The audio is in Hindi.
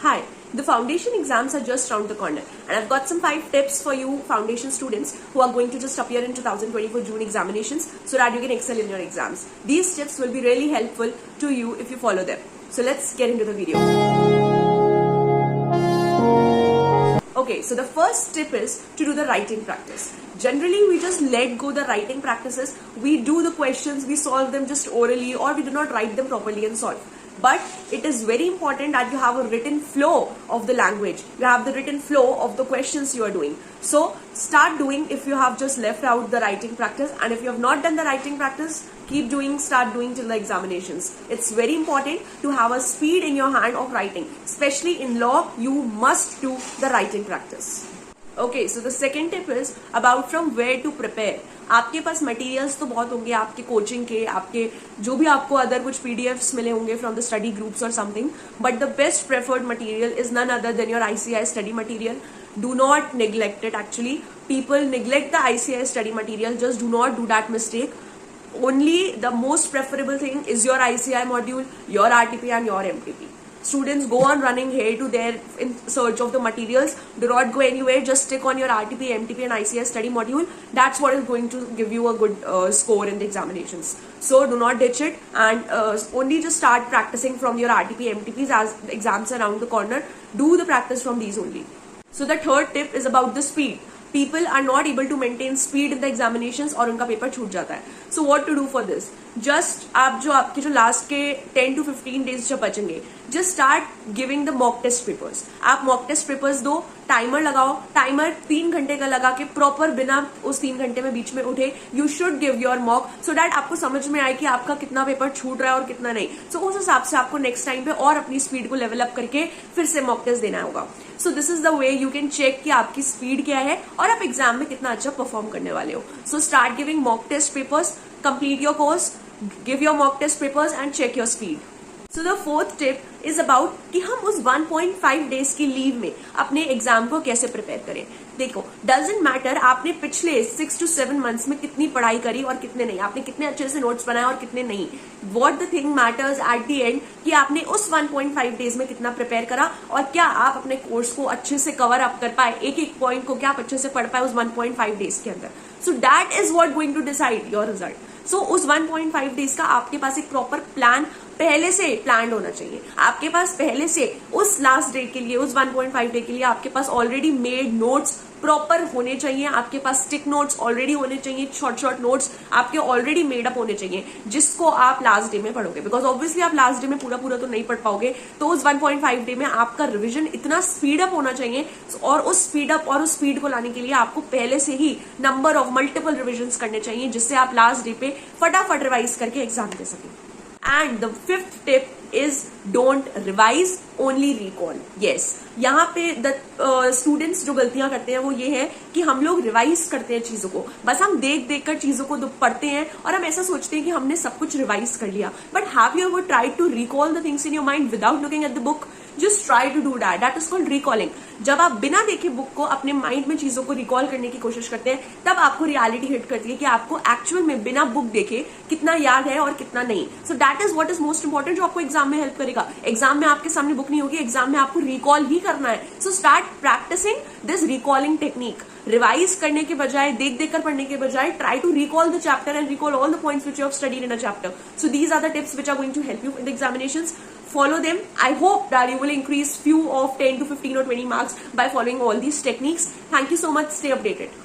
Hi, the foundation exams are just around the corner and I've got some 5 tips for you foundation students who are going to just appear in 2024 June examinations so that you can excel in your exams. These tips will be really helpful to you if you follow them. So let's get into the video. Okay, so the first tip is to do the writing practice. Generally, we just let go the writing practices. We do the questions, we solve them just orally, or we do not write them properly and solve. But it is very important that you have a written flow of the language. You have the written flow of the questions you are doing. So start doing if you have just left out the writing practice, and if you have not done the writing practice, keep doing, start doing till the examinations. It's very important to have a speed in your hand of writing. Especially in law, you must do the writing practice. Okay, so the second tip is about from where to prepare. आपके पास मटेरियल्स तो बहुत होंगे, आपके कोचिंग के, आपके जो भी आपको अदर कुछ पीडीएफ्स मिले होंगे फ्रॉम द स्टडी ग्रुप्स और something, but the best preferred material is none other than your ICI study material. Do not neglect it. Actually, people neglect the ICI study material. Just do not do that mistake. Only the most preferable thing is your ICI module, your RTP and your MTP. Students go on running here to there in search of the materials. Do not go anywhere. Just stick on your RTP, MTP and ICI study module. That's what is going to give you a good score in the examinations. So do not ditch it and only just start practicing from your RTP, MTPs as the exams are around the corner. Do the practice from these only. So the third tip is about the speed. People are not able to maintain speed in the examinations और उनका पेपर छूट जाता है. So what to do for this? Just आपके जो लास्ट के 10 to 15 days जब बचेंगे, just start giving the mock test papers. आप mock test papers दो, टाइमर लगाओ, टाइमर 3 घंटे का लगा के प्रॉपर बिना उस 3 घंटे में बीच में उठे you should give your mock so that आपको समझ में आए कि आपका कितना पेपर छूट रहा है और कितना नहीं. सो उस हिसाब से आपको नेक्स्ट टाइम पे और अपनी स्पीड को लेवल अप करके फिर से मॉक टेस्ट देना होगा. So this is the way you can check कि आपकी स्पीड क्या है और आप एग्जाम में कितना अच्छा परफॉर्म करने वाले हो. So start giving mock test papers, complete your course, give your mock test papers and check your speed. So the fourth tip is about कि हम उस 1.5 days की लीव में अपने एग्जाम को कैसे प्रिपेयर करें. देखो, डजेंट मैटर आपने पिछले 6 to 7 months में कितनी पढ़ाई करी और कितने नहीं, आपने कितने अच्छे से नोट्स बनाए और कितने नहीं. What the thing matters at the end कि आपने उस 1.5 days में कितना प्रिपेयर करा और क्या आप अपने कोर्स को अच्छे से कवर अप कर पाए, एक एक पॉइंट को क्या आप अच्छे से पढ़ पाए उस 1.5 days के अंदर. So that is what going to decide your result. So उस 1.5 days का आपके पास एक प्रॉपर प्लान पहले से प्लान होना चाहिए. आपके पास पहले से उस लास्ट डेट के लिए, उस 1.5 डे के लिए आपके पास ऑलरेडी मेड नोट्स प्रॉपर होने चाहिए. आपके पास स्टिक नोट्स ऑलरेडी होने चाहिए, शॉर्ट नोट्स आपके ऑलरेडी मेड अप होने चाहिए जिसको आप लास्ट डे में पढ़ोगे. बिकॉज ऑब्वियसली आप लास्ट डे में पूरा तो नहीं पढ़ पाओगे. तो उस 1.5 डे में आपका रिविजन इतना स्पीड अप होना चाहिए और उस स्पीड अप और उस स्पीड को लाने के लिए आपको पहले से ही नंबर ऑफ मल्टीपल रिविजन्स करने चाहिए जिससे आप लास्ट डे पे फटाफट रिवाइज करके एग्जाम दे सकें. And the fifth tip is don't revise, only recall. Yes, यहाँ पे स्टूडेंट्स जो गलतियां करते हैं वो ये है कि हम लोग रिवाइज करते हैं चीजों को, बस हम देख कर चीजों को पढ़ते हैं और हम ऐसा सोचते हैं कि हमने सब कुछ रिवाइज कर लिया. But have you ever tried to recall the things in your mind without looking at the book? Just try to do that. That is called recalling. जब आप बिना देखे बुक को अपने माइंड में चीजों को रिकॉल करने की कोशिश करते हैं तब आपको रियलिटी हिट करती है कि आपको एक्चुअल में बिना बुक देखे कितना याद है और कितना नहीं. सो that is what is most important जो आपको एग्जाम में हेल्प करेगा. एग्जाम में आपके सामने बुक नहीं होगी, एग्जाम में आपको रिकॉल ही करना है. So start practising this recalling technique. Revise करने के बजाय, देख कर पढ़ने के बजाय, try to recall the chapter and recall all the points which you have studied in a chapter. So these are the tips which are going to help you in the examinations. Follow them. I hope that you will increase few of 10 to 15 or 20 marks by following all these techniques. Thank you so much. Stay updated.